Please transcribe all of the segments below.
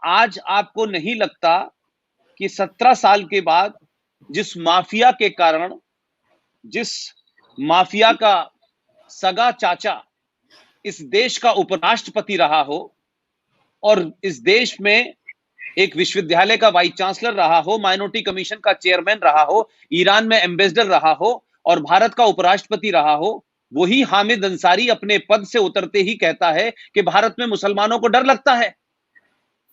आज आपको नहीं लगता कि 17 साल के बाद जिस माफिया के कारण, जिस माफिया का सगा चाचा इस देश का उपराष्ट्रपति रहा हो और इस देश में एक विश्वविद्यालय का वाइस चांसलर रहा हो, माइनॉरिटी कमीशन का चेयरमैन रहा हो, ईरान में एम्बेसडर रहा हो और भारत का उपराष्ट्रपति रहा हो, वही हामिद अंसारी अपने पद से उतरते ही कहता है कि भारत में मुसलमानों को डर लगता है।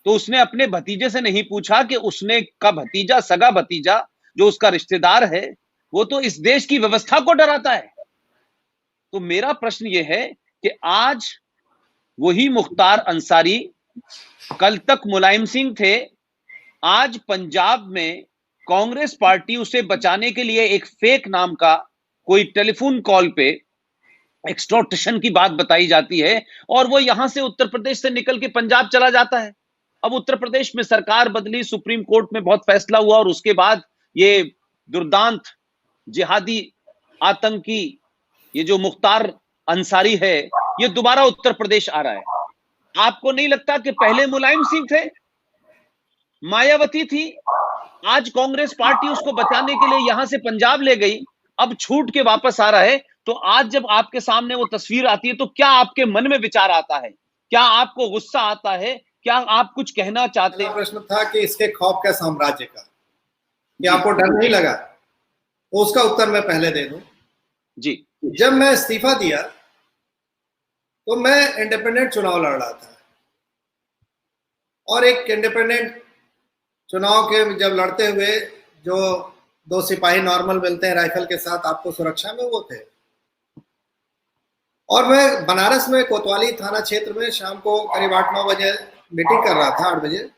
तो उसने अपने भतीजे से नहीं पूछा कि उसने का भतीजा, सगा भतीजा जो उसका रिश्तेदार है, वो तो इस देश की व्यवस्था को डराता है। तो मेरा प्रश्न यह है कि आज वही मुख्तार अंसारी, कल तक मुलायम सिंह थे, आज पंजाब में कांग्रेस पार्टी उसे बचाने के लिए एक फेक नाम का कोई टेलीफोन कॉल पे एक्सटॉर्शन की बात बताई जाती है और वो यहां से उत्तर प्रदेश से निकल के पंजाब चला जाता है। अब उत्तर प्रदेश में सरकार बदली, सुप्रीम कोर्ट में बहुत फैसला हुआ और उसके बाद ये दुर्दांत जिहादी आतंकी ये जो मुख्तार अंसारी है, ये दोबारा उत्तर प्रदेश आ रहा है। आपको नहीं लगता कि पहले मुलायम सिंह थे, मायावती थी, आज कांग्रेस पार्टी उसको बचाने के लिए यहां से पंजाब ले गई, अब छूट के वापस आ रहा है। तो आज जब आपके सामने वो तस्वीर आती है तो क्या आपके मन में विचार आता है? क्या आपको गुस्सा आता है? क्या आप कुछ कहना चाहते हैं? प्रश्न था कि इसके खौफ का साम्राज्य का, कि आपको डर नहीं लगा, तो उसका उत्तर मैं पहले दे दूं। जी, जब मैं इस्तीफा दिया तो मैं इंडिपेंडेंट चुनाव लड़ रहा था और एक इंडिपेंडेंट चुनाव के जब लड़ते हुए जो 2 सिपाही नॉर्मल मिलते हैं राइफल के साथ आपको सुरक्षा में, वो थे। और मैं बनारस में कोतवाली थाना क्षेत्र में शाम को करीब 8-9 बजे मीटिंग कर रहा था, 8 बजे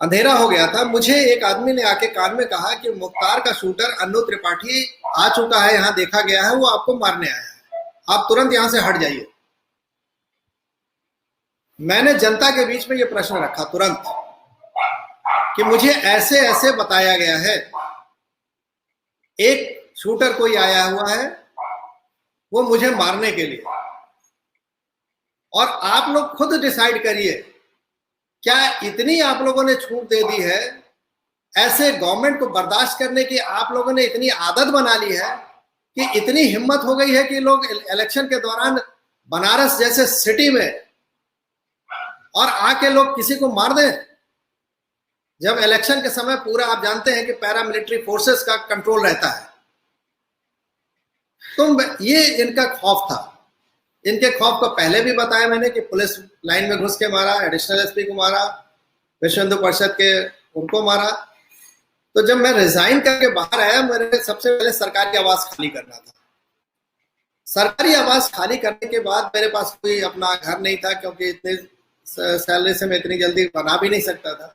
अंधेरा हो गया था। मुझे एक आदमी ने आके कान में कहा कि मुख्तार का शूटर अन्नू त्रिपाठी आ चुका है, यहाँ देखा गया है, वो आपको मारने आया है, आप तुरंत यहां से हट जाइए। मैंने जनता के बीच में ये प्रश्न रखा तुरंत कि मुझे ऐसे ऐसे बताया गया है, एक शूटर कोई आया हुआ है वो मुझे मारने के लिए, और आप लोग खुद डिसाइड करिए क्या इतनी आप लोगों ने छूट दे दी है, ऐसे गवर्नमेंट को बर्दाश्त करने की आप लोगों ने इतनी आदत बना ली है कि इतनी हिम्मत हो गई है कि लोग इलेक्शन के दौरान बनारस जैसे सिटी में और आके लोग किसी को मार दें, जब इलेक्शन के समय पूरा आप जानते हैं कि पैरामिलिट्री फोर्सेस का कंट्रोल रहता है। तो ये इनका खौफ था। इनके खौफ को पहले भी बताया मैंने कि पुलिस लाइन में घुस के मारा, एडिशनल एसपी को मारा, विश्व हिंदू परिषद के उनको मारा। तो जब मैं रिजाइन करके बाहर आया, मेरे सबसे पहले सरकारी आवास खाली करना था। सरकारी आवास खाली करने के बाद मेरे पास कोई अपना घर नहीं था, क्योंकि इतने सैलरी से मैं इतनी जल्दी बना भी नहीं सकता था।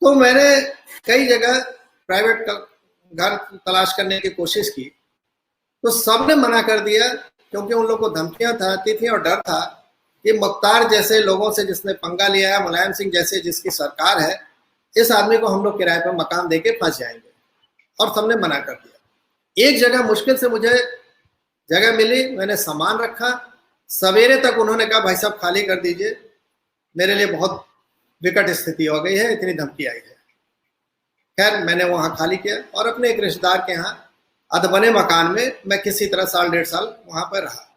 तो मैंने कई जगह प्राइवेट घर तलाश करने की कोशिश की, तो सबने मना कर दिया, क्योंकि उन लोगों को धमकियां आती थी और डर था कि मुख्तार जैसे लोगों से जिसने पंगा लिया है, मुलायम सिंह जैसे जिसकी सरकार है, इस आदमी को हम लोग किराए पर मकान देके फंस जाएंगे, और सबने मना कर दिया। एक जगह मुश्किल से मुझे जगह मिली, मैंने सामान रखा, सवेरे तक उन्होंने कहा भाई साहब खाली कर दीजिए, मेरे लिए बहुत विकट स्थिति हो गई है, इतनी धमकी आई है। खैर मैंने वहां खाली किया और अपने एक रिश्तेदार के यहाँ अधबने मकान में मैं किसी तरह 1.5 साल वहां पर रहा।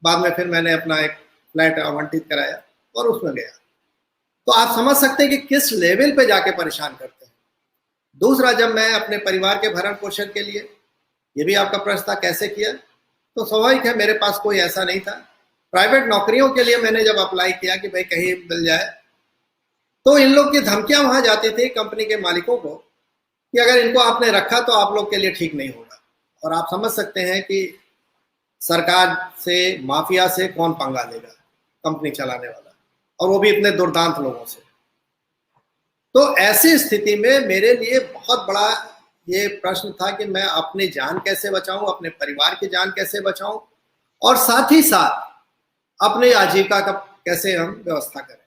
बाद में फिर मैंने अपना एक फ्लैट आवंटित कराया और उसमें गया। तो आप समझ सकते हैं कि किस लेवल पे जाके परेशान करते हैं। दूसरा, जब मैं अपने परिवार के भरण पोषण के लिए, ये भी आपका प्रश्न था कैसे किया, तो स्वाभाविक है मेरे पास कोई ऐसा नहीं था। प्राइवेट नौकरियों के लिए मैंने जब अप्लाई किया कि भाई कहीं मिल जाए, तो इन लोग की धमकियां वहां जाती थी कंपनी के मालिकों को कि अगर इनको आपने रखा तो आप लोग के लिए ठीक नहीं होगा। और आप समझ सकते हैं कि सरकार से, माफिया से कौन पंगा लेगा, कंपनी चलाने वाला, और वो भी इतने दुर्दांत लोगों से। तो ऐसी स्थिति में मेरे लिए बहुत बड़ा ये प्रश्न था कि मैं अपनी जान कैसे बचाऊं, अपने परिवार की जान कैसे बचाऊं, और साथ ही साथ अपनी आजीविका का कैसे हम व्यवस्था करें।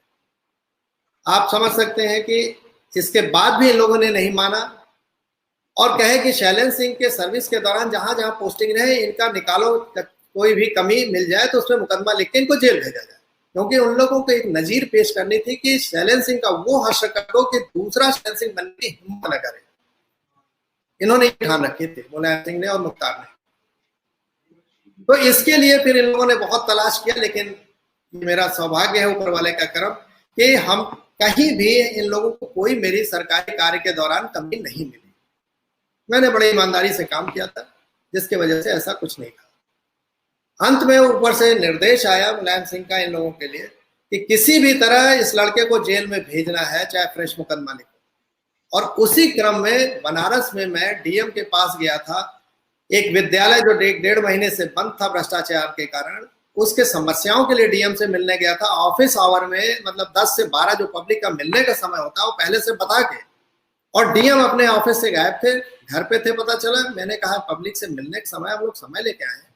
आप समझ सकते हैं कि इसके बाद भी इन लोगों ने नहीं माना और कहे कि शैलेंद्र सिंह के सर्विस के दौरान जहां जहां पोस्टिंग रहे इनका निकालो, कोई भी कमी मिल जाए तो उसमें मुकदमा लिख के इनको जेल भेजा जाए। क्योंकि उन लोगों को एक नजीर पेश करनी थी कि शैलेंद्र सिंह का वो हश्र कर दो कि दूसरा शैलेंद्र सिंह बनने की हिम्मत न करे। इन्होंने ठान रखे थे मुलायम सिंह ने और मुख्तार ने। तो इसके लिए फिर इन लोगों ने बहुत तलाश किया, लेकिन मेरा सौभाग्य है, ऊपर वाले का करम, कि हम कहीं भी इन लोगों को कोई मेरी सरकारी कार्य के दौरान कमी नहीं मिली। मैंने बड़ी ईमानदारी से काम किया था, जिसकी वजह से ऐसा कुछ नहीं था। अंत में ऊपर से निर्देश आया मुलायम सिंह का इन लोगों के लिए कि किसी भी तरह इस लड़के को जेल में भेजना है, चाहे फ्रेश मुकदमा लिखो। और उसी क्रम में बनारस में मैं डीएम के पास गया था। एक विद्यालय जो 1.5 महीने से बंद था भ्रष्टाचार के कारण, उसके समस्याओं के लिए डीएम से मिलने गया था। ऑफिस आवर में, मतलब 10 से 12 जो पब्लिक का मिलने का समय होता है, वो पहले से बता के, और डीएम अपने ऑफिस से गायब थे, घर पे थे पता चला। मैंने कहा पब्लिक से मिलने का समय, हम लोग समय लेके आए हैं,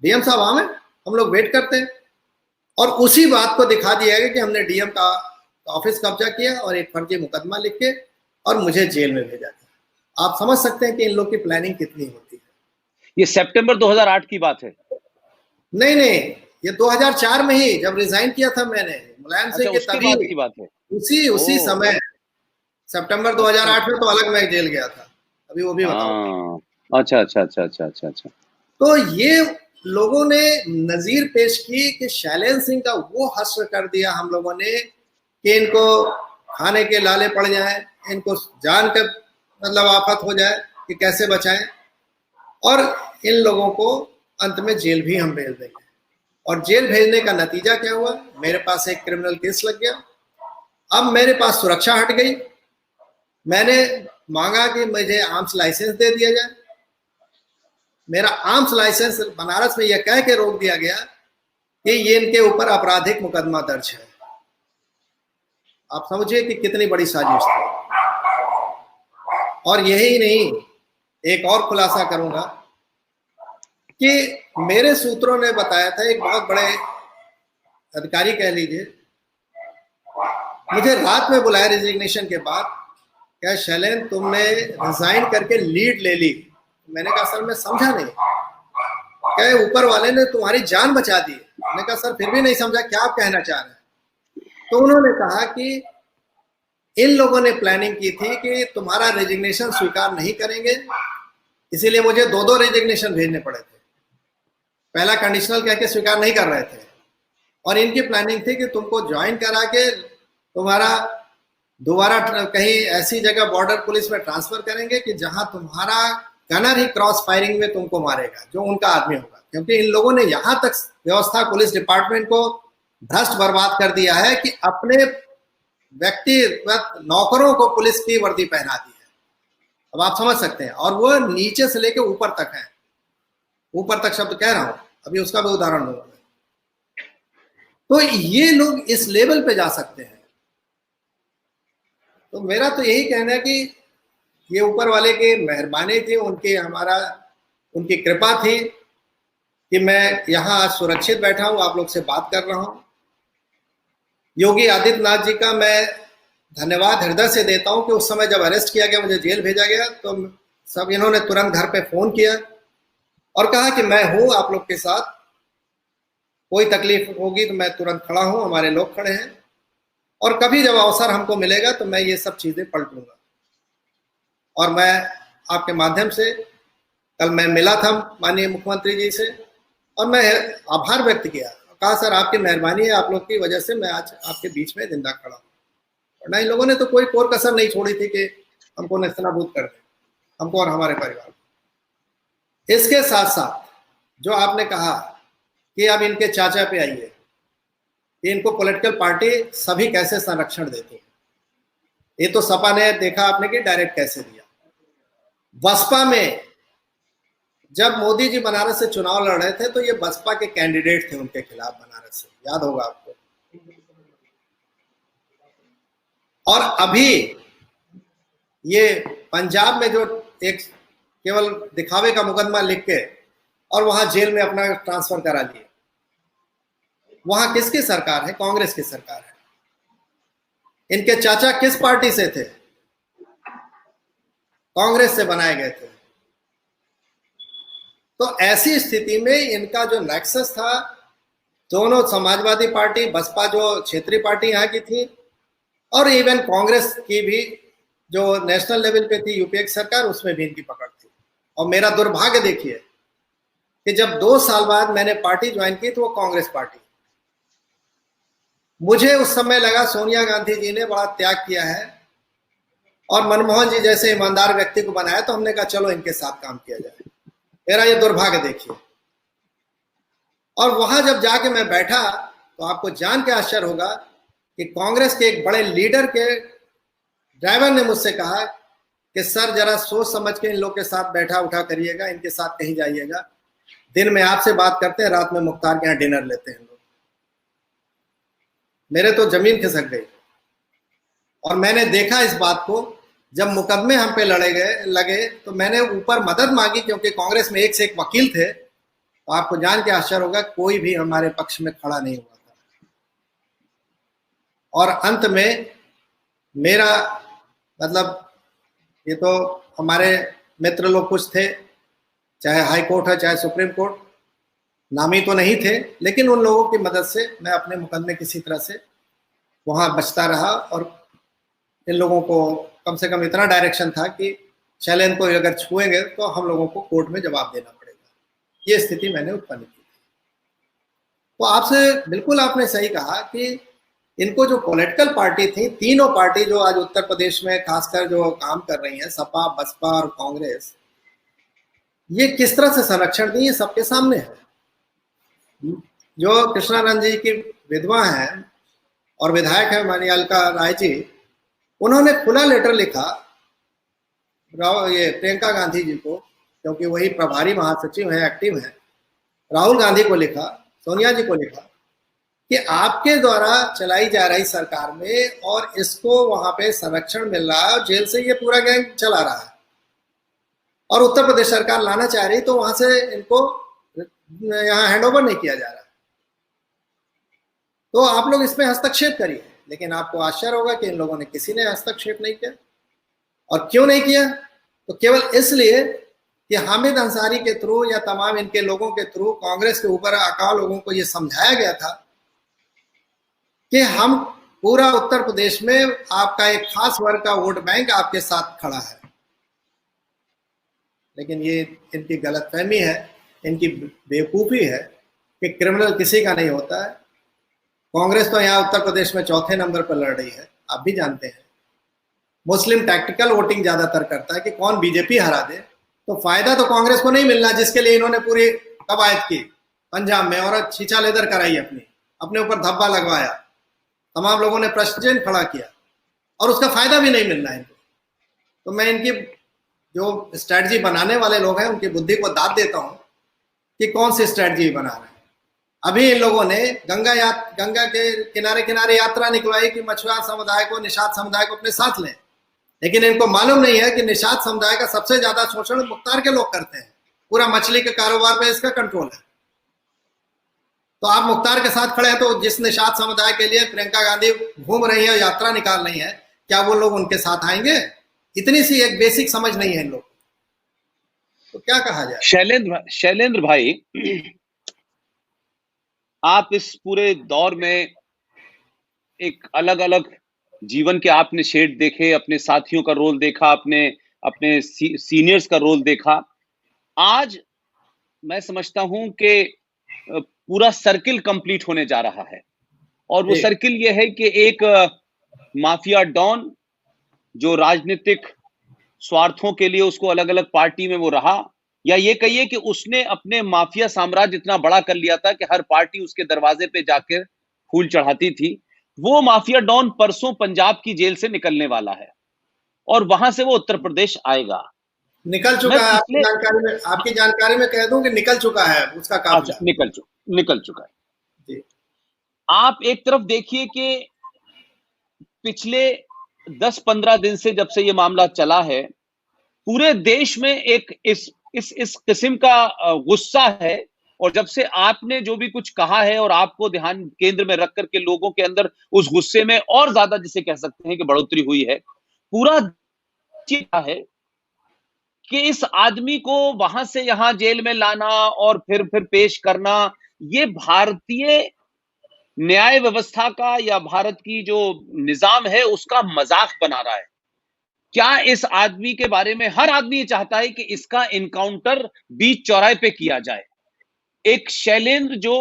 डीएम साहब आए, हम लोग वेट करते हैं। और उसी बात को दिखा दिया गया कि हमने डीएम का ऑफिस कब्जा किया और एक फर्जी मुकदमा लिख के और मुझे जेल में भेजा था। आप समझ सकते हैं कि इन लोग की प्लानिंग कितनी होती है। ये सितंबर 2008 की बात है? नहीं, ये 2004 में ही, जब रिजाइन किया था मैंने मुलायम सिंह के, उसके तभी बाद की बात है। उसी समय सितंबर 2008 में तो अलग मैं जेल गया था, अभी वो भी बताऊं। अच्छा अच्छा अच्छा अच्छा अच्छा अच्छा। तो ये लोगों ने नजीर पेश की कि शैलेंद्र सिंह का वो हश्र कर दिया हम लोगों ने कि इनको खाने के लाले पड़ जाए, इनको जान के मतलब आफत हो जाए कि कैसे बचाएं, और इन लोगों को अंत में जेल भी हम भेज देंगे। और जेल भेजने का नतीजा क्या हुआ? मेरे पास एक क्रिमिनल केस लग गया। अब मेरे पास सुरक्षा हट गई। मैंने मांगा कि मुझे आर्म्स लाइसेंस दे दिया जाए। मेरा आर्म्स लाइसेंस बनारस में यह कह के रोक दिया गया कि ये इनके ऊपर आपराधिक मुकदमा दर्ज है। आप समझिए कि कितनी बड़ी साजिश थी। और यही नहीं, एक और खुलासा करूंगा कि मेरे सूत्रों ने बताया था, एक बहुत बड़े अधिकारी कह लीजिए, मुझे रात में बुलाया रेजिग्नेशन के बाद, क्या शैलेंद्र तुमने रिजाइन करके लीड ले ली? मैंने कहा सर मैं समझा नहीं। क्या ऊपर वाले ने तुम्हारी जान बचा दी? मैंने कहा सर फिर भी नहीं समझा, क्या आप कहना चाह रहे हैं? तो उन्होंने कहा कि इन लोगों ने प्लानिंग की थी कि तुम्हारा रेजिग्नेशन स्वीकार नहीं करेंगे, इसीलिए मुझे 2 रेजिग्नेशन भेजने पड़े थे। पहला कंडीशनल कह के स्वीकार नहीं कर रहे थे, और इनकी प्लानिंग थी कि तुमको ज्वाइन करा के तुम्हारा दोबारा कहीं ऐसी जगह बॉर्डर पुलिस में ट्रांसफर करेंगे कि जहां तुम्हारा गनर ही क्रॉस फायरिंग में तुमको मारेगा, जो उनका आदमी होगा। क्योंकि इन लोगों ने यहां तक व्यवस्था, पुलिस डिपार्टमेंट को भ्रष्ट बर्बाद कर दिया है कि अपने व्यक्तिगत नौकरों को पुलिस की वर्दी पहना दी है। अब आप समझ सकते हैं, और वो नीचे से लेकर ऊपर तक है। ऊपर तक शब्द कह रहा हूं, अभी उसका भी उदाहरण दूंगा मैं। तो ये लोग इस लेवल पे जा सकते हैं। तो मेरा तो यही कहना है कि ये ऊपर वाले की मेहरबानी थी, उनकी कृपा थी कि मैं यहाँ आज सुरक्षित बैठा हूँ, आप लोग से बात कर रहा हूँ। योगी आदित्यनाथ जी का मैं धन्यवाद हृदय से देता हूँ कि उस समय जब अरेस्ट किया गया, मुझे जेल भेजा गया, तो सब इन्होंने तुरंत घर पे फोन किया और कहा कि मैं हूँ आप लोग के साथ, कोई तकलीफ होगी तो मैं तुरंत खड़ा हूँ, हमारे लोग खड़े हैं, और कभी जब अवसर हमको मिलेगा तो मैं ये सब चीजें पलटूंगा। और मैं आपके माध्यम से, कल मैं मिला था माननीय मुख्यमंत्री जी से और मैं आभार व्यक्त किया, कहा सर आपकी मेहरबानी है, आप लोग की वजह से मैं आज आपके बीच में जिंदा खड़ा हूँ। वरना इन लोगों ने तो कोई कोर कसर नहीं छोड़ी थी कि हमको नेस्तनाबूद कर दे, हमको और हमारे परिवार को। इसके साथ साथ जो आपने कहा कि अब इनके चाचा पे आइए कि इनको पॉलिटिकल पार्टी सभी कैसे संरक्षण देती है, ये तो सपा ने देखा आपने कि डायरेक्ट कैसे दिया। बसपा में जब मोदी जी बनारस से चुनाव लड़ रहे थे तो ये बसपा के कैंडिडेट थे उनके खिलाफ बनारस से, याद होगा आपको। और अभी ये पंजाब में जो एक केवल दिखावे का मुकदमा लिख के और वहां जेल में अपना ट्रांसफर करा लिए, वहां किसकी सरकार है? कांग्रेस की सरकार है। इनके चाचा किस पार्टी से थे? कांग्रेस से बनाए गए थे। तो ऐसी स्थिति में इनका जो नेक्सस था दोनों समाजवादी पार्टी, बसपा जो क्षेत्रीय पार्टी यहाँ की थी, और इवन कांग्रेस की भी जो नेशनल लेवल पे थी यूपीए की सरकार, उसमें भी इनकी पकड़ थी। और मेरा दुर्भाग्य देखिए कि जब 2 साल बाद मैंने पार्टी ज्वाइन की तो वो कांग्रेस पार्टी। मुझे उस समय लगा सोनिया गांधी जी ने बड़ा त्याग किया है और मनमोहन जी जैसे ईमानदार व्यक्ति को बनाया, तो हमने कहा चलो इनके साथ काम किया जाए। मेरा ये दुर्भाग्य देखिए। और वहां जब जाके मैं बैठा तो आपको जान के आश्चर्य होगा कि कांग्रेस के एक बड़े लीडर के ड्राइवर ने मुझसे कहा कि सर जरा सोच समझ के इन लोग के साथ बैठा उठा करिएगा, इनके साथ कहीं जाइएगा, दिन में आपसे बात करते हैं, रात में मुख्तार के यहाँ डिनर लेते हैं लोग। मेरे तो जमीन खिसक गई। और मैंने देखा इस बात को, जब मुकदमे हम पे लगे तो मैंने ऊपर मदद मांगी, क्योंकि कांग्रेस में एक से एक वकील थे। तो आपको जान के आश्चर्य होगा कोई भी हमारे पक्ष में खड़ा नहीं हुआ था। और अंत में मेरा मतलब, ये तो हमारे मित्र लोग कुछ थे, चाहे हाई कोर्ट है चाहे सुप्रीम कोर्ट, नामी तो नहीं थे, लेकिन उन लोगों की मदद से मैं अपने मुकदमे किसी तरह से वहां बचता रहा। और इन लोगों को कम से कम इतना डायरेक्शन था कि शैलेंद्र को अगर छुएंगे तो हम लोगों को कोर्ट में जवाब देना पड़ेगा। ये स्थिति मैंने उत्पन्न की। तो आपसे बिल्कुल आपने सही कहा कि इनको जो पॉलिटिकल पार्टी थी, तीनों पार्टी जो आज उत्तर प्रदेश में खासकर जो काम कर रही हैं, सपा, बसपा और कांग्रेस, ये किस तरह से संरक्षण दी, सबके सामने है। जो कृष्णानंद जी की विधवा हैं और विधायक है माननीय अलका राय जी, उन्होंने खुला लेटर लिखा ये प्रियंका गांधी जी को, क्योंकि वही प्रभारी महासचिव है, एक्टिव है, राहुल गांधी को लिखा, सोनिया जी को लिखा कि आपके द्वारा चलाई जा रही सरकार में और इसको वहां पे संरक्षण मिल रहा है, जेल से ये पूरा गैंग चला रहा है, और उत्तर प्रदेश सरकार लाना चाह रही तो वहां से इनको यहाँ हैंडओवर नहीं किया जा रहा, तो आप लोग इसमें हस्तक्षेप करिए। लेकिन आपको आश्चर्य होगा कि इन लोगों ने किसी ने हस्तक्षेप नहीं किया। और क्यों नहीं किया? तो केवल इसलिए कि हामिद अंसारी के थ्रू या तमाम इनके लोगों के थ्रू कांग्रेस के ऊपर आका लोगों को यह समझाया गया था कि हम पूरा उत्तर प्रदेश में आपका एक खास वर्ग का वोट बैंक आपके साथ खड़ा है। लेकिन ये इनकी गलतफहमी है, इनकी बेवकूफ़ी है कि क्रिमिनल किसी का नहीं होता है। कांग्रेस तो यहाँ उत्तर प्रदेश में चौथे नंबर पर लड़ रही है, आप भी जानते हैं। मुस्लिम टैक्टिकल वोटिंग ज्यादातर करता है कि कौन बीजेपी हरा दे, तो फायदा तो कांग्रेस को नहीं मिलना, जिसके लिए इन्होंने पूरी कवायद की पंजाब में और छीछा लेदर कराई, अपने ऊपर धब्बा लगवाया, तमाम लोगों ने प्रश्न चिन्ह खड़ा किया, और उसका फायदा भी नहीं मिलना इनको। तो मैं इनकी जो स्ट्रैटेजी बनाने वाले लोग हैं उनकी बुद्धि को दाद देता हूं कि कौन सी स्ट्रैटेजी बना रहे हैं। अभी इन लोगों ने गंगा के किनारे किनारे यात्रा निकलवाई कि मछुआरा समुदाय को, निषाद समुदाय को अपने साथ लें, लेकिन इनको मालूम नहीं है कि निषाद समुदाय का सबसे ज्यादा शोषण मुख्तार के लोग करते हैं। पूरा मछली के कारोबार पे इसका कंट्रोल है। तो आप मुख्तार के साथ खड़े हैं, तो जिस निषाद समुदाय के लिए प्रियंका गांधी घूम रही है, यात्रा निकाल रही है, क्या वो लोग उनके साथ आएंगे? इतनी सी एक बेसिक समझ नहीं है इन लोग। तो क्या कहा जाए? शैलेंद्र भाई, आप इस पूरे दौर में एक अलग अलग जीवन के आपने शेड देखे, अपने साथियों का रोल देखा, अपने सीनियर्स का रोल देखा। आज मैं समझता हूं कि पूरा सर्किल कंप्लीट होने जा रहा है, और वो सर्किल ये है कि एक माफिया डॉन जो राजनीतिक स्वार्थों के लिए उसको अलग अलग पार्टी में वो रहा, या ये कहिए कि उसने अपने माफिया साम्राज्य इतना बड़ा कर लिया था कि हर पार्टी उसके दरवाजे पे जाकर फूल चढ़ाती थी। वो माफिया डॉन परसों पंजाब की जेल से निकलने वाला है और वहां से वो उत्तर प्रदेश आएगा। निकल चुका है। आपकी जानकारी में कह दूं कि निकल चुका है उसका काफिला। अच्छा, निकल चुका है जी। आप एक तरफ देखिए कि पिछले 10-15 दिन से जब से ये मामला चला है, पूरे देश में एक इस किस्म का गुस्सा है, और जब से आपने जो भी कुछ कहा है और आपको ध्यान केंद्र में रख करके लोगों के अंदर उस गुस्से में और ज्यादा जिसे कह सकते हैं कि बढ़ोतरी हुई है, पूरा है कि इस आदमी को वहां से यहां जेल में लाना और फिर पेश करना, ये भारतीय न्याय व्यवस्था का या भारत की जो निजाम है उसका मजाक बना रहा है। क्या इस आदमी के बारे में हर आदमी ये चाहता है कि इसका इनकाउंटर बीच चौराहे पे किया जाए। एक शैलेंद्र जो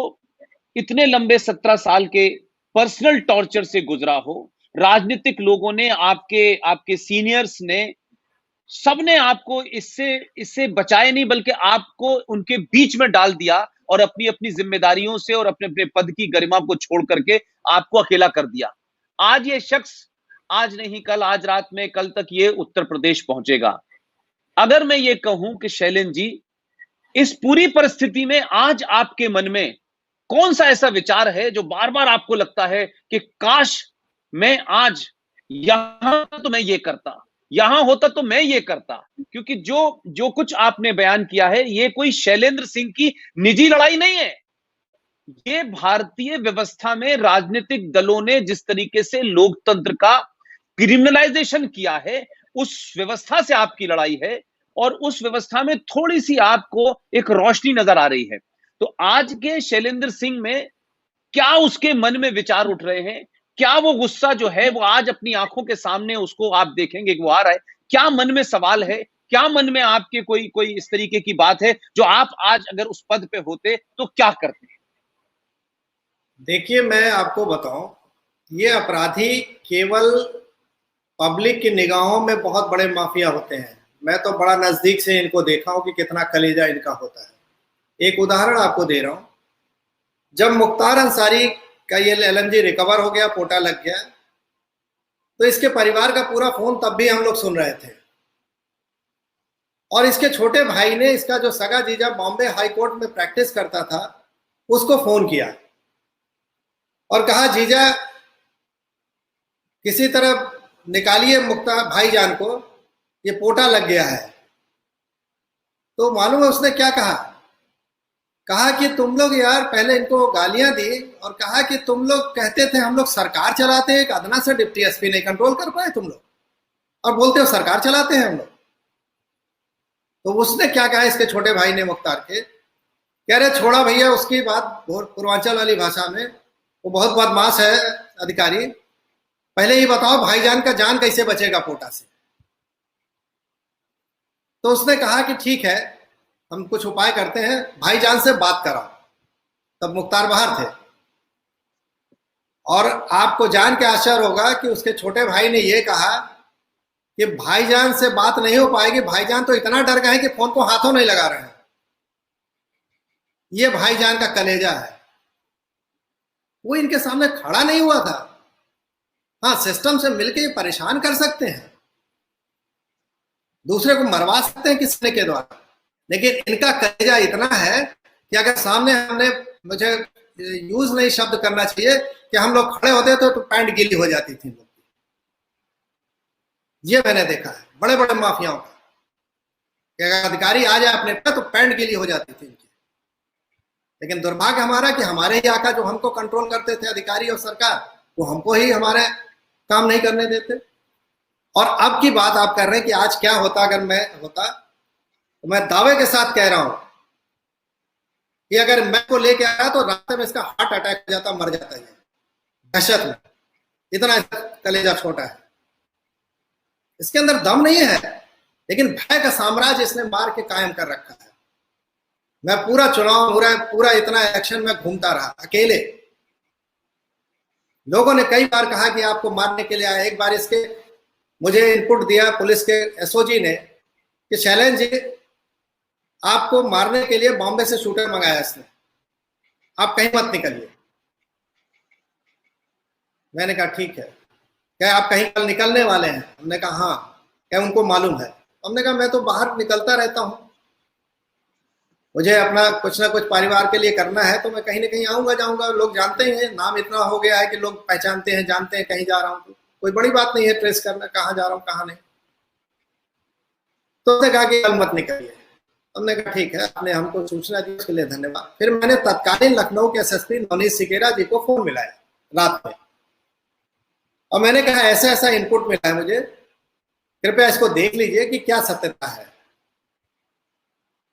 इतने लंबे 17 साल के पर्सनल टॉर्चर से गुजरा हो, राजनीतिक लोगों ने, आपके आपके सीनियर्स ने, सबने आपको इससे इससे बचाए नहीं, बल्कि आपको उनके बीच में डाल दिया और अपनी अपनी जिम्मेदारियों से और अपने अपने पद की गरिमा को छोड़ करके आपको अकेला कर दिया। आज ये शख्स, आज नहीं कल, आज रात में, कल तक ये उत्तर प्रदेश पहुंचेगा। अगर मैं ये कहूं कि शैलेंद्र जी, इस पूरी परिस्थिति में आज आपके मन में कौन सा ऐसा विचार है जो बार बार आपको लगता है कि काश मैं आज यहां तो मैं ये करता, यहां होता तो मैं ये करता। क्योंकि जो जो कुछ आपने बयान किया है, ये कोई शैलेंद्र सिंह की निजी लड़ाई नहीं है। ये भारतीय व्यवस्था में राजनीतिक दलों ने जिस तरीके से लोकतंत्र का क्रिमिनलाइजेशन किया है, उस व्यवस्था से आपकी लड़ाई है। और उस व्यवस्था में थोड़ी सी आपको एक रोशनी नजर आ रही है। तो आज के शैलेंद्र सिंह में क्या उसके मन में विचार उठ रहे हैं? क्या वो गुस्सा जो है वो आज अपनी आंखों के सामने उसको आप देखेंगे कि वो आ रहा है? क्या मन में सवाल है? क्या मन में आपके कोई कोई इस तरीके की बात है जो आप आज अगर उस पद पे होते तो क्या करते? देखिए, मैं आपको बताऊं, ये अपराधी केवल पब्लिक की निगाहों में बहुत बड़े माफिया होते हैं। मैं तो बड़ा नजदीक से इनको देखा हूं कि कितना कलेजा इनका होता है। एक उदाहरण आपको दे रहा हूं। जब मुख्तार अंसारी का ये एलएमजी रिकवर हो गया, पोटा लग गया, तो इसके परिवार का पूरा फोन तब भी हम लोग सुन रहे थे। और इसके छोटे भाई ने, इसका जो सगा जीजा बॉम्बे हाई कोर्ट में प्रैक्टिस करता था, उसको फोन किया और कहा, जीजा किसी तरह निकालिए मुख्तार भाईजान को, ये पोटा लग गया है। तो मालूम है उसने क्या कहा? कहा कि तुम लोग यार पहले इनको गालियां दी और कहा कि तुम लोग कहते थे हम लोग सरकार चलाते हैं, एक अदना से डिप्टी एसपी नहीं कंट्रोल कर पाए तुम लोग, और बोलते हो सरकार चलाते हैं हम लोग। तो उसने क्या कहा इसके छोटे भाई ने मुख्तार के, कह रहे छोड़ा भैया उसकी बात, पूर्वांचल वाली भाषा में, वो बहुत बदमाश है अधिकारी, पहले ये बताओ भाईजान का जान कैसे बचेगा पोटा से। तो उसने कहा कि ठीक है, हम कुछ उपाय करते हैं, भाईजान से बात कराओ। तब मुख्तार बाहर थे और आपको जान के आश्चर्य होगा कि उसके छोटे भाई ने यह कहा कि भाईजान से बात नहीं हो पाएगी, भाईजान तो इतना डर गए हैं कि फोन को हाथों नहीं लगा रहे हैं। ये भाईजान का कलेजा है। वो इनके सामने खड़ा नहीं हुआ था। हाँ, सिस्टम से मिलकर परेशान कर सकते हैं, दूसरे को मरवा सकते हैं किसी के द्वारा, लेकिन इनका कलेजा इतना है कि अगर सामने हमने, मुझे यूज नहीं शब्द करना चाहिए, कि हम लोग खड़े होते तो पैंट गीली हो जाती थी लोग। ये मैंने देखा है बड़े बड़े माफियाओं का, कि अगर अधिकारी आ जाए अपने पे तो पैंट गीली हो जाती थी इनकी। लेकिन दुर्भाग्य हमारा कि हमारे ही आका जो हमको कंट्रोल करते थे, अधिकारी और सरकार, वो हमको ही हमारे काम नहीं करने देते। और अब की बात आप कर रहे हैं कि आज क्या होता अगर मैं होता, तो मैं दावे के साथ कह रहा हूं कि अगर मैं को लेके आया तो रास्ते में इसका हार्ट अटैक हो जाता, मर जाता है दहशत में। इतना कलेजा छोटा है, इसके अंदर दम नहीं है, लेकिन भय का साम्राज्य इसने मार के कायम कर रखा है। मैं पूरा चुनाव, पूरा इतना इलेक्शन में घूमता रहा अकेले। लोगों ने कई बार कहा कि आपको मारने के लिए आया। एक बार इसके मुझे इनपुट दिया पुलिस के एसओजी ने कि शैलेंद्र जी, आपको मारने के लिए बॉम्बे से शूटर मंगाया इसने, आप कहीं मत निकलिए। मैंने कहा ठीक है। क्या आप कहीं कल निकलने वाले हैं? हमने कहा हाँ। क्या उनको मालूम है? हमने कहा मैं तो बाहर निकलता रहता हूं, मुझे अपना कुछ ना कुछ परिवार के लिए करना है, तो मैं कहीं ना कहीं आऊंगा जाऊंगा। लोग जानते ही हैं, नाम इतना हो गया है कि लोग पहचानते हैं, जानते हैं कहीं जा रहा हूं तो कोई बड़ी बात नहीं है ट्रेस करना कहाँ जा रहा हूँ कहाँ नहीं। तो उसने कहा कि कल मत निकलिए। हमने कहा ठीक है, आपने हमको सूचना दी उसके लिए धन्यवाद। फिर मैंने तत्कालीन लखनऊ के एसएसपी नवनीत सिकेरा जी को फोन मिलाया रात में, और मैंने कहा ऐसा ऐसा इनपुट मिला है मुझे, कृपया इसको देख लीजिए कि क्या सत्यता है।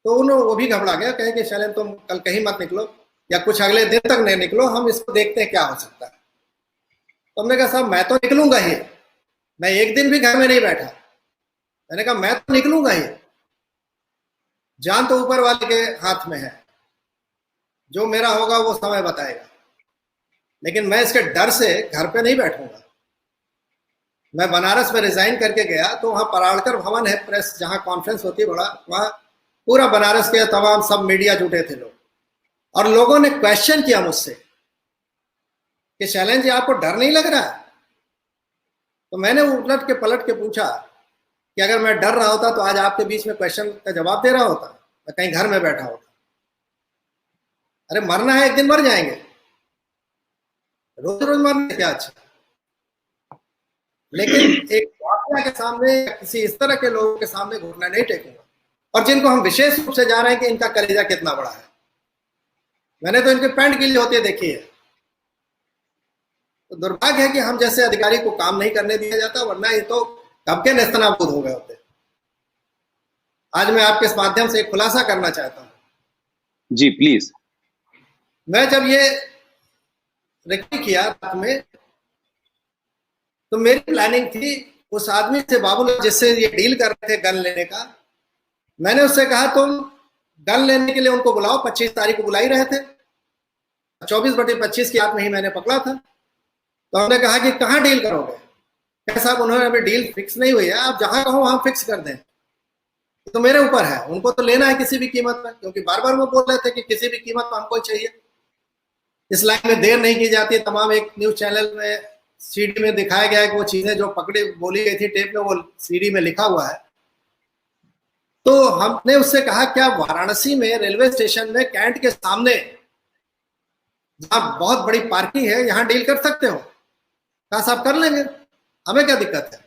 तो वो भी घबरा गया, कहे कि शैलेंद्र तुम कल कहीं मत निकलो, या कुछ अगले दिन तक नहीं निकलो, हम इसको देखते हैं क्या हो सकता है। तो हमने कहा साहब मैं तो निकलूंगा ही, मैं एक दिन भी घर में नहीं बैठा। मैंने कहा मैं तो निकलूंगा ही, जान तो ऊपर वाले के हाथ में है, जो मेरा होगा वो समय बताएगा, लेकिन मैं इसके डर से घर पे नहीं बैठूंगा। मैं बनारस में रिजाइन करके गया तो वहां पराड़कर भवन है, प्रेस जहां कॉन्फ्रेंस होती है बड़ा, वहां पूरा बनारस के तमाम सब मीडिया जुटे थे लोग, और लोगों ने क्वेश्चन किया मुझसे कि शैलेंद्र जी आपको डर नहीं लग रहा है? तो मैंने उलट के पलट के पूछा कि अगर मैं डर रहा होता तो आज आपके बीच में क्वेश्चन का जवाब दे रहा होता, मैं कहीं घर में बैठा होता। अरे मरना है, एक दिन मर जाएंगे, रोज रोज मरना क्या अच्छा। लेकिन एक वाकया के सामने, किसी इस तरह के लोगों के सामने घुटना नहीं टेकूंगा, और जिनको हम विशेष रूप से जा रहे हैं कि इनका कलेजा कितना बड़ा है। मैंने तो इनके पैंट गीली होते देखी है। तो दुर्भाग्य है कि हम जैसे अधिकारी को काम नहीं करने दिया जाता, वरना ये तो कब के नेस्तनाबूद हो गए होते। आज मैं आपके इस माध्यम से एक खुलासा करना चाहता हूं। जी प्लीज। मैं जब ये रिकॉर्ड किया रात में, तो मेरी प्लानिंग थी उस आदमी से, बाबूलाल जिससे ये डील कर रहे थे गन लेने का, मैंने उससे कहा तुम गन लेने के लिए उनको बुलाओ। 25 तारीख को बुला ही रहे थे, 24/25 की रात में ही मैंने पकड़ा था। तो हमने कहा कि कहाँ डील करोगे? साहब उन्होंने अभी डील फिक्स नहीं हुई है, आप जहां कहो वहां फिक्स कर दें। तो मेरे ऊपर है, उनको तो लेना है किसी भी कीमत पर, क्योंकि बार बार वो बोल रहे थे कि किसी भी कीमत पर हमको चाहिए। इस लाइन में देर नहीं की जाती। तमाम एक न्यूज चैनल में सीडी में दिखाया गया है कि वो चीजें जो पकड़ी बोली गई थी टेप में, वो सीडी में लिखा हुआ है। तो हमने उससे कहा क्या वाराणसी में रेलवे स्टेशन में कैंट के सामने, जहां बहुत बड़ी पार्किंग है, यहां डील कर सकते हो? कहा साहब कर लेंगे, हमें क्या दिक्कत है।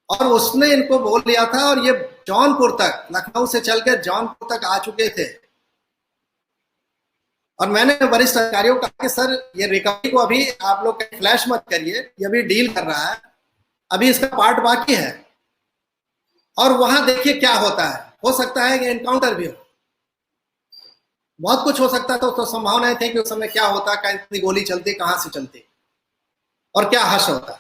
और उसने इनको बोल लिया था, और ये जौनपुर तक, लखनऊ से चलकर जौनपुर तक आ चुके थे। और मैंने वरिष्ठ अधिकारियों को कहा कि सर ये रिकवरी को अभी आप लोग फ्लैश मत करिए, ये अभी डील कर रहा है, अभी इसका पार्ट बाकी है, और वहां देखिए क्या होता है। हो सकता है कि एनकाउंटर भी हो, बहुत कुछ हो सकता था। तो संभावनाएं थी कि उस समय क्या होता, कितनी गोली चलती, कहां से चलती, और क्या हश होता।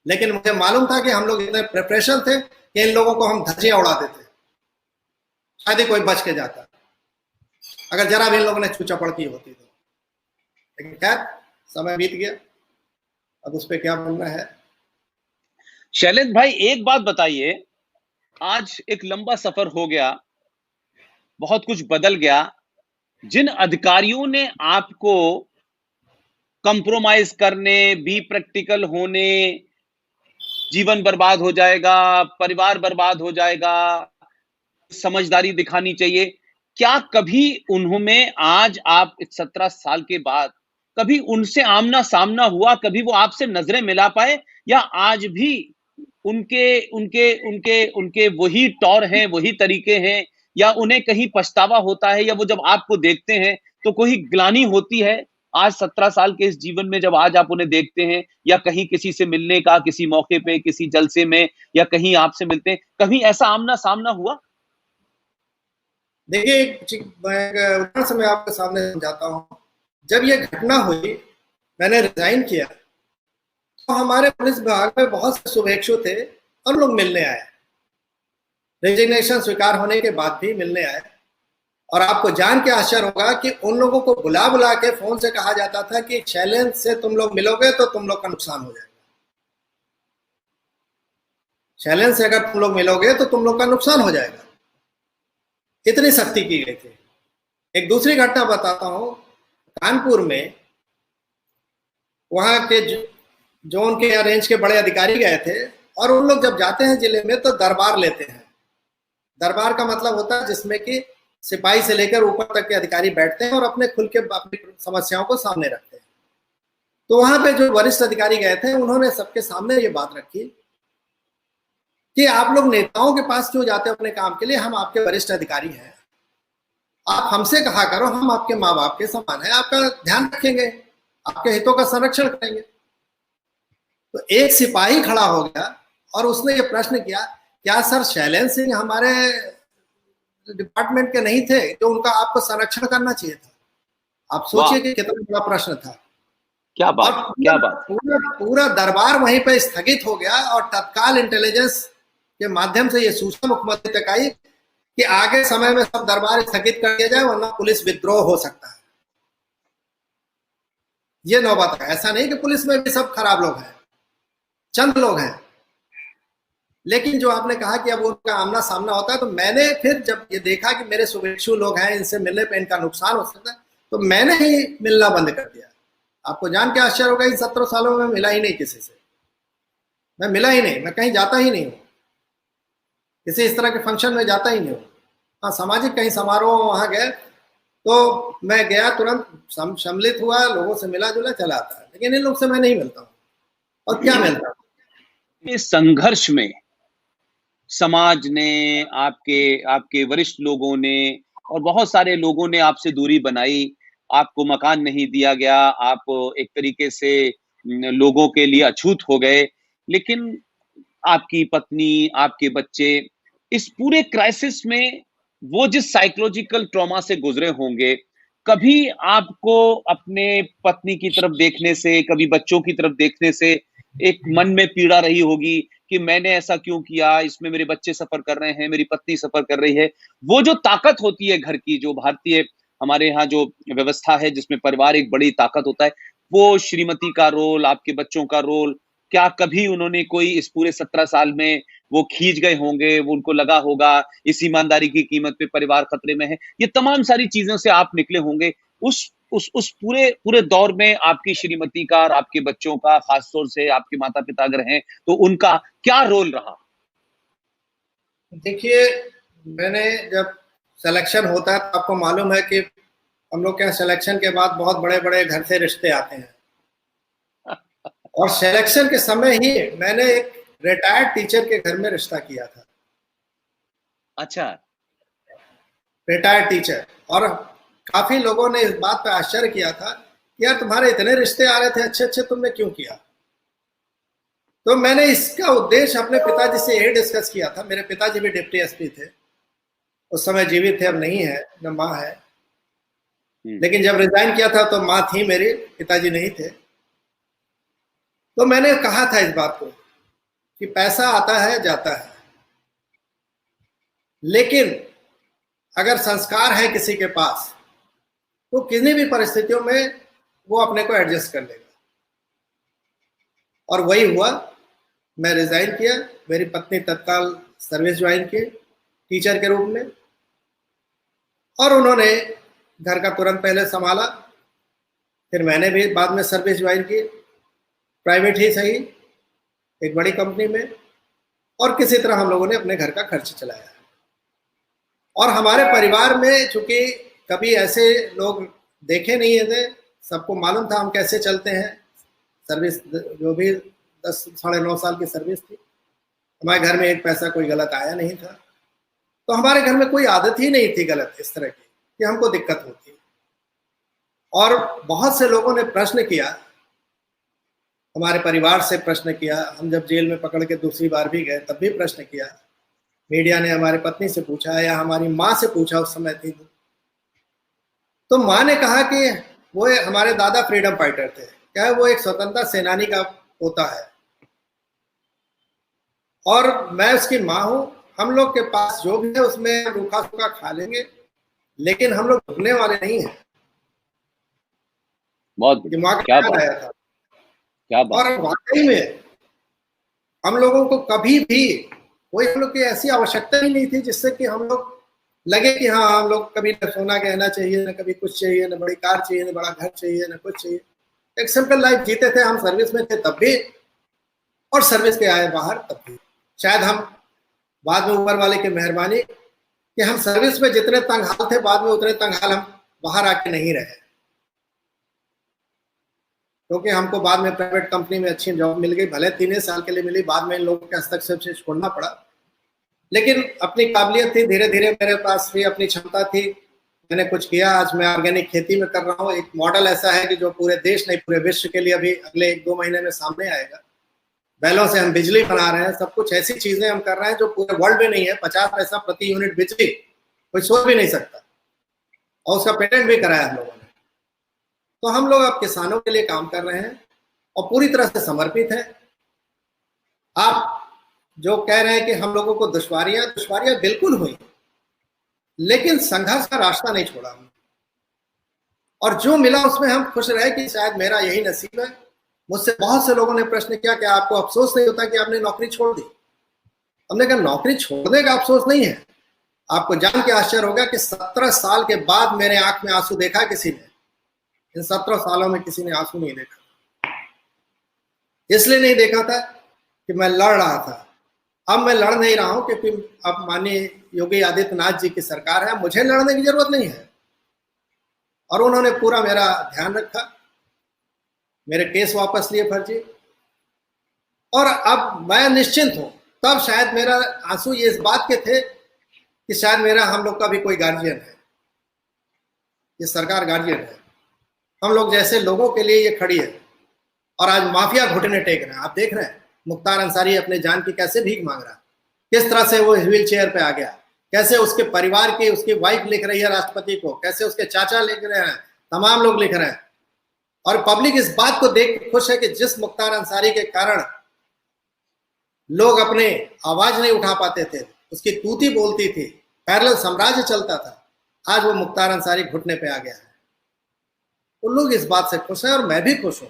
लेकिन मुझे मालूम था कि हम लोग इतने प्रिपरेशन थे कि इन लोगों को हम धज्जियां उड़ा देते, शायद ही कोई बच के जाता अगर जरा भी इन लोगों ने छूचपड़ की होती तो। लेकिन खैर समय बीत गया, अब उस पर क्या बोलना है। शैलेंद्र भाई एक बात बताइए, आज एक लंबा सफर हो गया, बहुत कुछ बदल गया। जिन अधिकारियों ने आपको कंप्रोमाइज करने, बी प्रैक्टिकल होने, जीवन बर्बाद हो जाएगा, परिवार बर्बाद हो जाएगा, समझदारी दिखानी चाहिए, क्या कभी उन्होंने, आज आप 17 साल के बाद, कभी उनसे आमना सामना हुआ? कभी वो आपसे नजरें मिला पाए, या आज भी उनके उनके उनके उनके वही तौर हैं, वही तरीके हैं, या उन्हें कहीं पछतावा होता है, या वो जब आपको देखते हैं तो कोई ग्लानि होती है आज 17 साल के इस जीवन में, जब आज आप उन्हें देखते हैं, या कहीं किसी से मिलने का, किसी मौके पे, किसी जलसे में, या कहीं आपसे मिलते हैं, कभी ऐसा आमना सामना हुआ? देखिए एक उदाहरण से मैं आपके सामने समझाता हूँ। जब ये घटना हुई, मैंने रिजाइन किया, तो हमारे पुलिस विभाग में बहुत से शुभेच्छु थे, और लोग मिलने आए, रेजिग्नेशन स्वीकार होने के बाद भी मिलने आए। और आपको जान के आश्चर्य होगा कि उन लोगों को बुला बुला के फोन से कहा जाता था कि शैलेंद्र से तुम लोग मिलोगे तो तुम लोग का नुकसान हो जाएगा, शैलेंद्र से अगर तुम लोग मिलोगे तो तुम लोग का नुकसान हो जाएगा। इतनी सख्ती की गई थी। एक दूसरी घटना बताता हूं, कानपुर में, वहां के जो उनके रेंज के बड़े अधिकारी गए थे, और उन लोग जब जाते हैं जिले में तो दरबार लेते हैं। दरबार का मतलब होता है जिसमें कि सिपाही से लेकर ऊपर तक के अधिकारी बैठते हैं और अपने खुल के अपनी समस्याओं को सामने रखते हैं। तो वहां पे जो वरिष्ठ अधिकारी गए थे, उन्होंने सबके सामने ये बात रखी कि आप लोग नेताओं के पास क्यों जाते हो अपने काम के लिए, हम आपके वरिष्ठ अधिकारी हैं, आप हमसे कहा करो, हम आपके माँ बाप के समान हैं, आपका ध्यान रखेंगे, आपके हितों का संरक्षण करेंगे। तो एक सिपाही खड़ा हो गया और उसने ये प्रश्न किया, क्या सर शैलेंद्र सिंह हमारे डिपार्टमेंट के नहीं थे जो उनका आपको संरक्षण करना चाहिए था? आप सोचिए कि कितना बड़ा प्रश्न था। क्या और बात, क्या बात। पूरा पूरा दरबार वहीं पे स्थगित हो गया और तत्काल इंटेलिजेंस के माध्यम से ये सूचना मुख्यमंत्री तक आई कि आगे समय में सब दरबार स्थगित कर दिया जाए वरना पुलिस विद्रोह हो सकता है। ये नौबत है। ऐसा नहीं कि पुलिस में भी सब खराब लोग हैं, चंद लोग हैं, लेकिन जो आपने कहा कि अब उनका आमना सामना होता है, तो मैंने फिर जब ये देखा कि मेरे शुभेच्छु लोग हैं, इनसे मिलने पे इनका नुकसान हो सकता है, तो मैंने ही मिलना बंद कर दिया। आपको जान के आश्चर्य होगा, इन 17 सालों में मिला ही नहीं किसी से, मैं मिला ही नहीं, मैं कहीं जाता ही नहीं हूँ, किसी इस तरह के फंक्शन में जाता ही नहीं हूँ। हाँ, सामाजिक कहीं समारोह वहां गए तो मैं गया, तुरंत सम्मिलित हुआ, लोगों से मिला जुला, चला आता है, लेकिन इन लोग से मैं नहीं मिलता हूँ। और क्या मिलता हूँ इस संघर्ष में समाज ने, आपके वरिष्ठ लोगों ने और बहुत सारे लोगों ने आपसे दूरी बनाई, आपको मकान नहीं दिया गया, आप एक तरीके से लोगों के लिए अछूत हो गए। लेकिन आपकी पत्नी, आपके बच्चे इस पूरे क्राइसिस में वो जिस साइकोलॉजिकल ट्रॉमा से गुजरे होंगे, कभी आपको अपने पत्नी की तरफ देखने से, कभी बच्चों की तरफ देखने से एक मन में पीड़ा रही होगी कि मैंने ऐसा क्यों किया, इसमें मेरे बच्चे सफर कर रहे हैं, मेरी पत्नी सफर कर रही है। वो जो ताकत होती है घर की, जो भारतीय हमारे यहाँ जो व्यवस्था है जिसमें परिवार एक बड़ी ताकत होता है, वो श्रीमती का रोल, आपके बच्चों का रोल, क्या कभी उन्होंने कोई इस पूरे 17 साल में वो खींच गए होंगे, वो उनको लगा होगा इस ईमानदारी की कीमत पे परिवार खतरे में है, ये तमाम सारी चीजों से आप निकले होंगे। उस पूरे पूरे दौर में आपकी श्रीमती का और आपके बच्चों का, खासतौर से आपके माता पिता अगर हैं तो उनका क्या रोल रहा? देखिए, मैंने जब सिलेक्शन होता है तो आपको मालूम है कि हम लोग के यहाँ सिलेक्शन के बाद बहुत बड़े बड़े घर से रिश्ते आते हैं, और सिलेक्शन के समय ही मैंने एक रिटायर्ड टीचर के घर में रिश्ता किया था। अच्छा। रिटायर्ड टीचर, और काफी लोगों ने इस बात पर आश्चर्य किया था कि यार तुम्हारे इतने रिश्ते आ रहे थे अच्छे अच्छे, तुमने क्यों किया? तो मैंने इसका उद्देश्य अपने पिताजी से यही डिस्कस किया था। मेरे पिताजी भी डिप्टी एसपी थे, उस समय जीवित थे, अब नहीं है, न माँ है, लेकिन जब रिजाइन किया था तो माँ थी मेरी, पिताजी नहीं थे। तो मैंने कहा था इस बात को कि पैसा आता है जाता है, लेकिन अगर संस्कार है किसी के पास तो किसी भी परिस्थितियों में वो अपने को एडजस्ट कर लेगा। और वही हुआ, मैं रिजाइन किया, मेरी पत्नी तत्काल सर्विस ज्वाइन की टीचर के रूप में, और उन्होंने घर का तुरंत पहले संभाला। फिर मैंने भी बाद में सर्विस ज्वाइन की, प्राइवेट ही सही, एक बड़ी कंपनी में, और किसी तरह हम लोगों ने अपने घर का खर्च चलाया। और हमारे परिवार में चूंकि कभी ऐसे लोग देखे नहीं थे, सबको मालूम था हम कैसे चलते हैं। सर्विस जो भी 10 साढ़े 9 साल की सर्विस थी, हमारे घर में एक पैसा कोई गलत आया नहीं था। तो हमारे घर में कोई आदत ही नहीं थी गलत इस तरह की कि हमको दिक्कत होती। और बहुत से लोगों ने प्रश्न किया, हमारे परिवार से प्रश्न किया, हम जब जेल में पकड़ के दूसरी बार भी गए तब भी प्रश्न किया, मीडिया ने हमारी पत्नी से पूछा या हमारी माँ से पूछा, उस समय थी तो माँ ने कहा कि वो हमारे दादा फ्रीडम फाइटर थे, क्या वो एक स्वतंत्रता सेनानी का पोता है, और मैं उसकी माँ हूँ। हम लोग के पास जो भी है उसमें रूखा सूखा खा लेंगे, लेकिन हम लोग झुकने वाले नहीं हैं। बहुत दिमाग क्या में बात, आया था। क्या बात। और वाकई में हम लोगों को कभी भी कोई हम लोग की ऐसी आवश्यकता ही नहीं थी जिससे कि हम लोग लगे कि हाँ हम लोग कभी न सोना गहना चाहिए, न कभी कुछ चाहिए, न बड़ी कार चाहिए, न बड़ा घर चाहिए, न कुछ चाहिए। एक सिंपल लाइफ जीते थे। हम सर्विस में थे तब भी, और सर्विस के आए बाहर तब भी। शायद हम बाद में ऊपर वाले की मेहरबानी कि हम सर्विस में जितने तंगहाल थे, बाद में उतने तंगहाल हम बाहर आके नहीं रहे, क्योंकि हमको बाद में प्राइवेट कंपनी में अच्छी जॉब मिल गई, भले 3 साल के लिए मिली, बाद में इन लोगों के हस्तक्षेप से छोड़ना पड़ा, लेकिन अपनी काबिलियत थी, धीरे धीरे मेरे पास भी अपनी क्षमता थी, मैंने कुछ किया। आज मैं ऑर्गेनिक खेती में कर रहा हूँ। एक मॉडल ऐसा है कि जो पूरे देश नहीं पूरे विश्व के लिए अभी अगले 1-2 महीने में सामने आएगा। बैलों से हम बिजली बना रहे हैं, सब कुछ ऐसी चीजें हम कर रहे हैं जो पूरे वर्ल्ड में नहीं है। 50 पैसा प्रति यूनिट बिजली कोई सोच भी नहीं सकता, और उसका पेटेंट भी कराया हम लोगों ने। तो हम लोग अब किसानों के लिए काम कर रहे हैं और पूरी तरह से समर्पित हैं। आप जो कह रहे हैं कि हम लोगों को दुश्वारियां बिल्कुल हुई, लेकिन संघर्ष का रास्ता नहीं छोड़ा हमने, और जो मिला उसमें हम खुश रहे कि शायद मेरा यही नसीब है। मुझसे बहुत से लोगों ने प्रश्न किया कि आपको अफसोस नहीं होता कि आपने नौकरी छोड़ दी? हमने कहा नौकरी छोड़ने का अफसोस नहीं है। आपको जान के आश्चर्य होगा कि 17 साल के बाद मेरे आंख में आंसू देखा किसी ने? इन 17 सालों में किसी ने आंसू नहीं देखा। इसलिए नहीं देखा था कि मैं लड़ रहा था। अब मैं लड़ नहीं रहा हूं क्योंकि अब माननीय योगी आदित्यनाथ जी की सरकार है, मुझे लड़ने की जरूरत नहीं है। और उन्होंने पूरा मेरा ध्यान रखा, मेरे केस वापस लिए फर्जी, और अब मैं निश्चिंत हूं। तब शायद मेरा आंसू ये इस बात के थे कि शायद मेरा हम लोग का भी कोई गार्जियन है, ये सरकार गार्जियन है, हम लोग जैसे लोगों के लिए ये खड़ी है। और आज माफिया घुटने टेक रहे हैं। आप देख रहे हैं मुख्तार अंसारी अपने जान की कैसे भीख मांग रहा है, किस तरह से वो व्हील चेयर पे आ गया, कैसे उसके परिवार की उसकी वाइफ लिख रही है राष्ट्रपति को, कैसे उसके चाचा लिख रहे हैं, तमाम लोग लिख रहे हैं। और पब्लिक इस बात को देख के खुश है कि जिस मुख्तार अंसारी के कारण लोग अपने आवाज नहीं उठा पाते थे, उसकी तूती बोलती थी, पैरेलल साम्राज्य चलता था, आज वो मुख्तार अंसारी घुटने पे आ गया है। वो लोग इस बात से खुश हैं और मैं भी खुश हूं।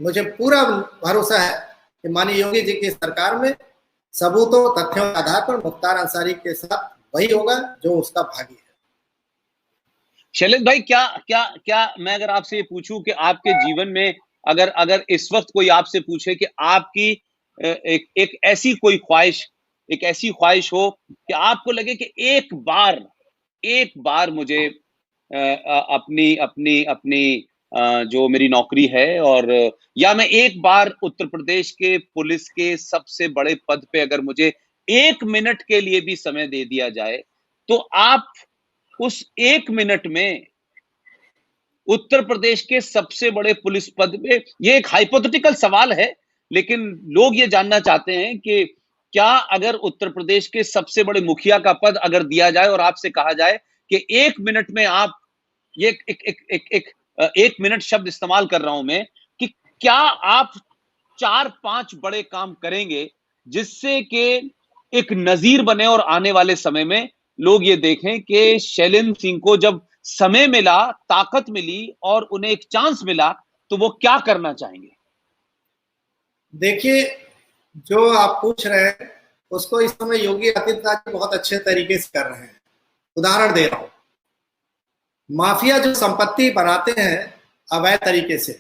मुझे पूरा भरोसा है कि माननीय योगी जी की सरकार में सबूतों तथ्यों के आधार पर मुख्तार अंसारी के साथ वही होगा जो उसका भागी है। शैलेंद्र भाई, क्या क्या क्या मैं अगर आपसे ये पूछूं कि आपके जीवन में अगर अगर इस वक्त कोई आपसे पूछे कि आपकी एक ऐसी कोई ख्वाहिश, एक ऐसी ख्वाहिश हो कि आपको लगे कि एक बार मुझे अपनी अपनी अपनी जो मेरी नौकरी है, और या मैं एक बार उत्तर प्रदेश के पुलिस के सबसे बड़े पद पे अगर मुझे 1 मिनट के लिए भी समय दे दिया जाए, तो आप उस 1 मिनट में उत्तर प्रदेश के सबसे बड़े पुलिस पद पे, ये एक हाइपोथेटिकल सवाल है, लेकिन लोग ये जानना चाहते हैं कि क्या अगर उत्तर प्रदेश के सबसे बड़े मुखिया का पद अगर दिया जाए और आपसे कहा जाए कि 1 मिनट में आप ये एक मिनट शब्द इस्तेमाल कर रहा हूं मैं, कि क्या आप 4-5 बड़े काम करेंगे जिससे कि एक नजीर बने और आने वाले समय में लोग ये देखें कि शैलेंद्र सिंह को जब समय मिला, ताकत मिली और उन्हें एक चांस मिला, तो वो क्या करना चाहेंगे? देखिए, जो आप पूछ रहे हैं उसको इस समय योगी आदित्यनाथ बहुत अच्छे तरीके से कर रहे हैं। उदाहरण दे रहा हूं, माफिया जो संपत्ति बनाते हैं अवैध तरीके से,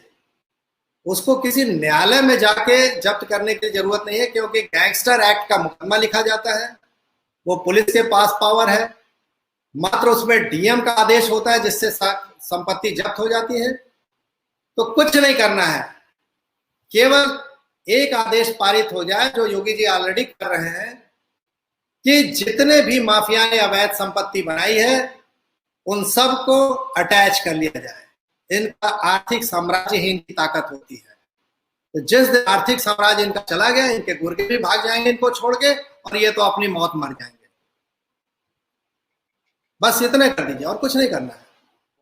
उसको किसी न्यायालय में जाके जब्त करने की जरूरत नहीं है, क्योंकि गैंगस्टर एक्ट का मुकदमा लिखा जाता है, वो पुलिस के पास पावर है, मात्र उसमें डीएम का आदेश होता है जिससे संपत्ति जब्त हो जाती है। तो कुछ नहीं करना है, केवल एक आदेश पारित हो जाए, जो योगी जी ऑलरेडी कर रहे हैं, कि जितने भी माफिया ने अवैध संपत्ति बनाई है उन सबको अटैच कर लिया जाए। इनका आर्थिक साम्राज्य ही इनकी ताकत होती है। तो जिस दिन आर्थिक साम्राज्य इनका चला गया, इनके गुर्गे भी भाग जाएंगे इनको छोड़ के, और ये तो अपनी मौत मर जाएंगे। बस इतना कर दीजिए और कुछ नहीं करना है।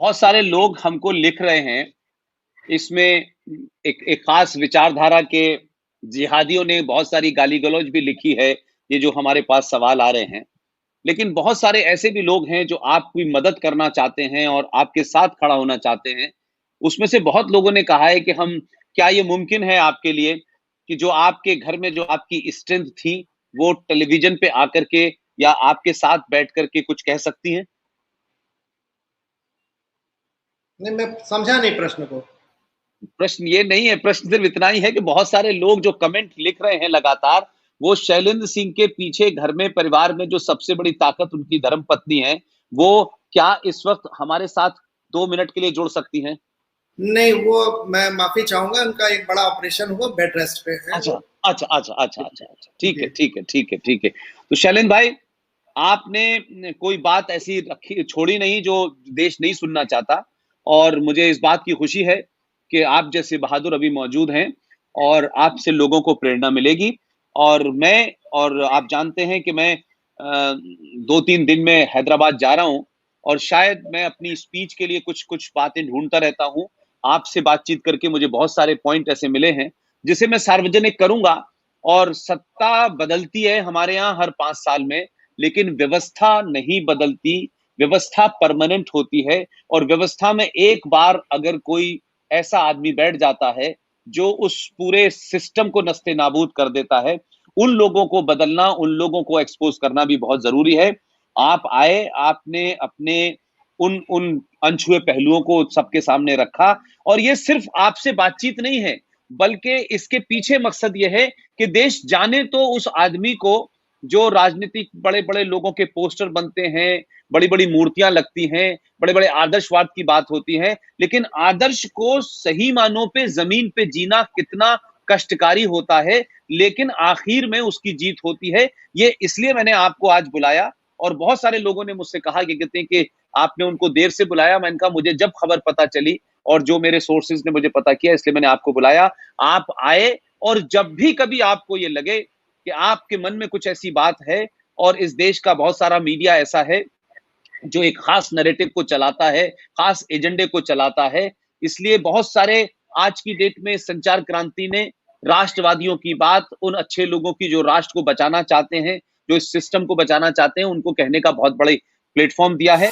बहुत सारे लोग हमको लिख रहे हैं, इसमें एक खास विचारधारा के जिहादियों ने बहुत सारी गाली गलौज भी लिखी है, ये जो हमारे पास सवाल आ रहे हैं। लेकिन बहुत सारे ऐसे भी लोग हैं जो आपकी मदद करना चाहते हैं और आपके साथ खड़ा होना चाहते हैं। उसमें से बहुत लोगों ने कहा है कि क्या ये मुमकिन है आपके लिए कि जो आपके घर में जो आपकी स्ट्रेंथ थी, वो टेलीविजन पे आकर के या आपके साथ बैठ कर के कुछ कह सकती हैं? नहीं, मैं समझा नहीं प्रश्न को। प्रश्न ये नहीं है, प्रश्न सिर्फ इतना ही है कि बहुत सारे लोग जो कमेंट लिख रहे हैं लगातार, वो शैलेंद्र सिंह के पीछे घर में परिवार में जो सबसे बड़ी ताकत उनकी धर्म पत्नी है, वो क्या इस वक्त हमारे साथ 2 मिनट के लिए जुड़ सकती हैं? नहीं, वो मैं माफी चाहूंगा, उनका एक बड़ा ऑपरेशन हुआ, बेड रेस्ट पे है। अच्छा। ठीक है। तो शैलेंद्र भाई, आपने कोई बात ऐसी रखी छोड़ी नहीं जो देश नहीं सुनना चाहता, और मुझे इस बात की खुशी है कि आप जैसे बहादुर अभी मौजूद हैं और आपसे लोगों को प्रेरणा मिलेगी। और आप जानते हैं कि मैं 2-3 दिन में हैदराबाद जा रहा हूं, और शायद मैं अपनी स्पीच के लिए कुछ कुछ बातें ढूंढता रहता हूं। आपसे बातचीत करके मुझे बहुत सारे पॉइंट ऐसे मिले हैं जिसे मैं सार्वजनिक करूंगा। और सत्ता बदलती है हमारे यहाँ हर 5 साल में, लेकिन व्यवस्था नहीं बदलती। व्यवस्था परमानेंट होती है, और व्यवस्था में एक बार अगर कोई ऐसा आदमी बैठ जाता है जो उस पूरे सिस्टम को नस्ते नाबूद कर देता है, उन लोगों को बदलना, उन लोगों को एक्सपोज करना भी बहुत जरूरी है। आप आए, आपने अपने उन उन अनछुए पहलुओं को सबके सामने रखा, और ये सिर्फ आपसे बातचीत नहीं है, बल्कि इसके पीछे मकसद ये है कि देश जाने तो उस आदमी को जो राजनीतिक बड़े-बड़े लोगों के पोस्टर बनते हैं, बड़ी-बड़ी मूर्तियां लगती हैं, बड़े-बड़े आदर्शवाद की बात होती है, लेकिन आदर्श को सही मानों पे जमीन पे जीना कितना कष्टकारी होता है, लेकिन आखिर में उसकी जीत होती है। ये इसलिए मैंने आपको आज बुलाया, और बहुत सारे लोगों ने मुझसे कहा कि कहते हैं कि आपने उनको देर से बुलाया। मैंने कहा मुझे जब खबर पता चली और जो मेरे सोर्सेज ने मुझे पता किया, इसलिए मैंने आपको बुलाया। आप आए, और जब भी कभी आपको ये लगे कि आपके मन में कुछ ऐसी बात है, और इस देश का बहुत सारा मीडिया ऐसा है जो एक खास नैरेटिव को चलाता है, खास एजेंडे को चलाता है, इसलिए बहुत सारे आज की डेट में संचार क्रांति ने राष्ट्रवादियों की बात, उन अच्छे लोगों की जो राष्ट्र को बचाना चाहते हैं, जो इस सिस्टम को बचाना चाहते हैं, उनको कहने का बहुत बड़े प्लेटफॉर्म दिया है।